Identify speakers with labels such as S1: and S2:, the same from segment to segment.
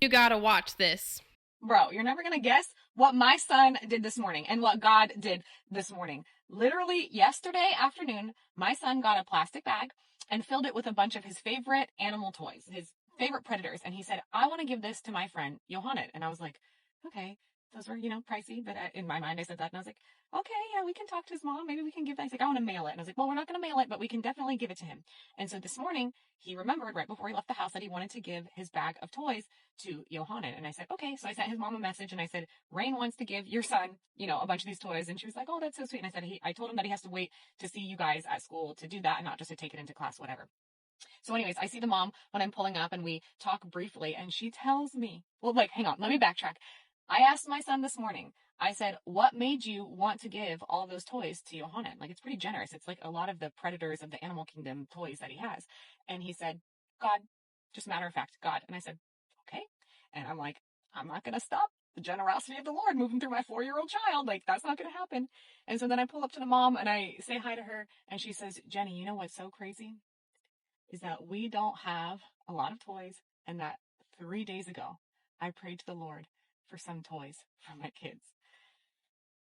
S1: You gotta watch this.
S2: Bro, you're never going to guess what my son did this morning and what God did this morning. Literally, yesterday afternoon, my son got a plastic bag and filled it with a bunch of his favorite animal toys, his favorite predators. And he said, I want to give this to my friend, Johannet. And I was like, okay, those were, pricey. But in my mind, I said that. And I was like, okay, yeah, we can talk to his mom. Maybe we can give that. He's like, I want to mail it. And I was like, well, we're not going to mail it, but we can definitely give it to him. And so this morning, he remembered right before he left the house that he wanted to give his bag of toys to Johanna. And I said, okay. So I sent his mom a message and I said, Rain wants to give your son, a bunch of these toys. And she was like, oh, that's so sweet. And I said, I told him that he has to wait to see you guys at school to do that and not just to take it into class, whatever. So anyways, I see the mom when I'm pulling up and we talk briefly and she tells me, well, like, hang on, let me backtrack. I asked my son this morning, I said, what made you want to give all those toys to Johanna? Like, it's pretty generous. It's like a lot of the predators of the animal kingdom toys that he has. And he said, God, just matter of fact, God. And I said, okay. And I'm like, I'm not going to stop the generosity of the Lord moving through my 4-year-old child. Like, that's not going to happen. And so then I pull up to the mom and I say hi to her and she says, Jenny, you know what's so crazy? Is that we don't have a lot of toys and that 3 days ago, I prayed to the Lord for some toys for my kids.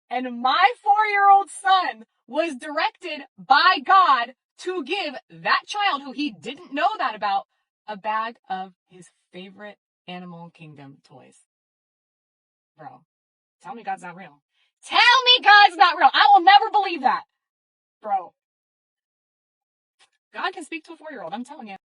S2: And my 4-year-old son was directed by God to give that child who he didn't know that about a bag of his favorite Animal Kingdom toys. Bro, tell me God's not real. Tell me God's not real. I will never believe that. Bro. God can speak to a 4-year-old, I'm telling you.